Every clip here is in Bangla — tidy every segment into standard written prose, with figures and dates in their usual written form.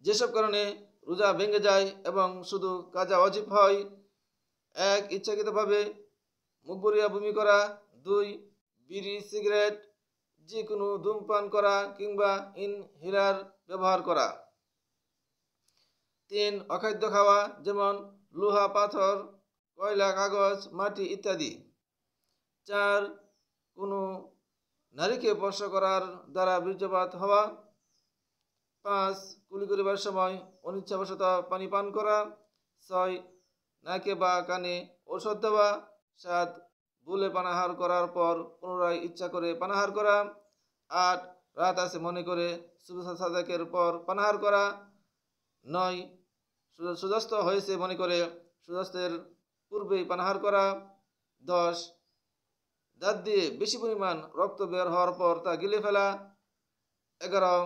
যেসব কারণে রোজা ভেঙে যায় এবং শুধু কাজা ওয়াজিব হয়: 1. ইচ্ছাকৃতভাবে মুখবরিয়া বমি করা। 2. বিড়ি, সিগারেট, যে কোনো ধূমপান করা কিংবা ইনহেলার ব্যবহার করা। 3. অখাদ্য খাওয়া, যেমন লোহা, পাথর, কয়লা, কাগজ, মাটি ইত্যাদি। 4. কোনো নারীকে স্পর্শ করার দ্বারা বীর্যপাত হওয়া। 5. কুলি করিবার সময় অনিচ্ছাবশত পানি পান করা। 6. নাকে বা কানে ঔষধ দেওয়া। 7. ভুলে পানাহার করার পর পুনরায় ইচ্ছা করে পানাহার করা। 8. রাত আছে মনে করে সুবহ সাদেকের পর পানাহার করা। 9. সূর্যাস্ত হয়েছে মনে করে সূর্যাস্তের পূর্বেই পানাহার করা। 10. দাঁত দিয়ে বেশি পরিমাণ রক্ত বের হওয়ার পর তা গিলে ফেলা। 11.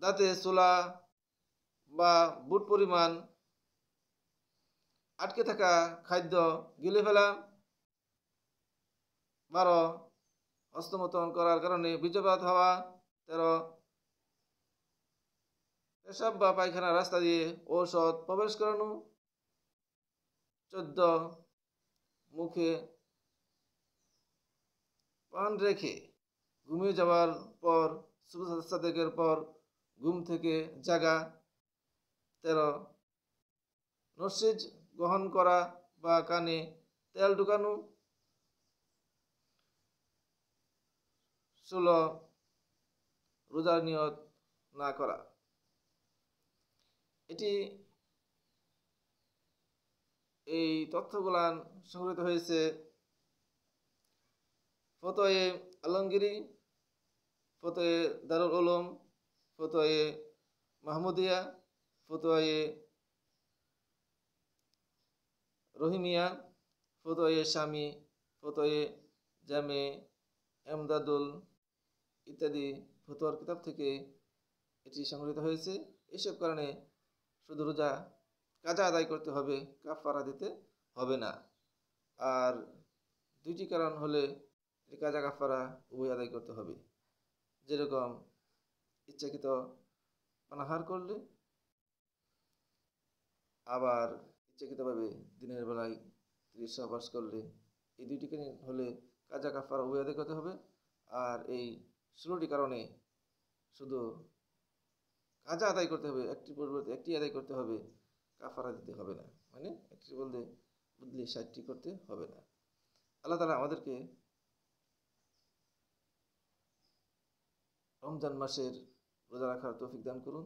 দাঁতে চুলা বা বুট পরিমাণ আটকে থাকা খাদ্য গিলে ফেলা। 12. হস্তমৈথুন করার কারণে বীর্যপাত হওয়া। 13. পেশাব বা পায়খানার রাস্তা দিয়ে ঔষধ প্রবেশ করানো। 14. মুখে পান রেখে ঘুমিয়ে যাওয়ার পর সুবহ সাদেকের পর ঘুম থেকে জাগা। 13. নসিজ গ্রহণ করা বা কানে তেল ঢুকানো। 16. রোজার নিয়ত না করা। এই তথ্যগুলা সংগৃহীত হয়েছে ফতোয়ে আলমগীরি, ফতোয়ে দারুল উলুম, ফতোয়ে মাহমুদিয়া, ফতোয়ে রহিমিয়া, ফতোয়ে শামি, ফতোয়ে জামে এমদাদুল ইত্যাদি ফতোয়ার কিতাব থেকে এটি সংগৃহীত হয়েছে। এসব কারণে শুধু রোজা কাজা আদায় করতে হবে, কাফারা দিতে হবে না। আর 2টি কারণ হলে কাজা কাফারা উভয় আদায় করতে হবে। যেরকম ইচ্ছাকৃত পানাহার করলে, আবার ইচ্ছাকৃতভাবে দিনের বেলায় 30 সহবাস করলে, এই 2টি কারণ হলে কাজা কাফারা উভয় আদায় করতে হবে। আর এই 16টি কারণে শুধু কাজা আদায় করতে হবে, একটি পরিবর্তে একটি আদায় করতে হবে, কাফারা দিতে হবে না। মানে একটি বলতে 60টি করতে হবে না। আল্লাহ তাআলা আমাদেরকে রমজান মাসের রোজা রাখার তৌফিক দান করুন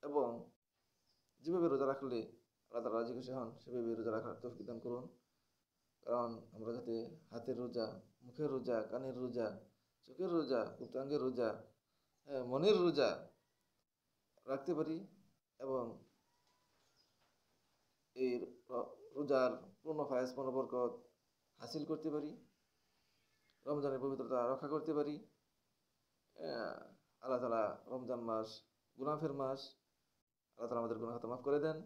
এবং যেভাবে রোজা রাখলে আল্লাহ তাআলা রাজি খুশি হন সেভাবে রোজা রাখার তৌফিক দান করুন। কারণ আমরা যাতে হাতের রোজা, মুখের রোজা, কানের রোজা, চোখের রোজা, উত্তাঙ্গের রোজা, মনের রোজা রাখতে পারি এবং এই রোজার পূর্ণ ফায়েজ, পূর্ণ বরকত হাসিল করতে পারি, রমজানের পবিত্রতা রক্ষা করতে পারি। আল্লাহ তাআলা রমজান মাস গুনাহের মাস, আল্লাহ তাআলা আমাদের গুনাহ মাফ করে দেন।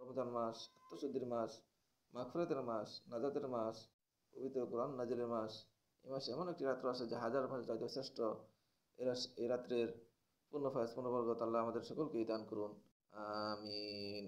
রমজান মাস আত্মশুদ্ধির মাস, মাগফিরাতের মাস, নাজাতের মাস, পবিত্র কোরআন নাজিলের মাস। এই মাসে এমন একটি রাত্র আছে যা হাজার মাস চাইতে শ্রেষ্ঠ। এই রাত্রের পূর্ণ ফায়েজ, পূর্ণ বরকত আল্লাহ আমাদের সকলকেই দান করুন। আমিন।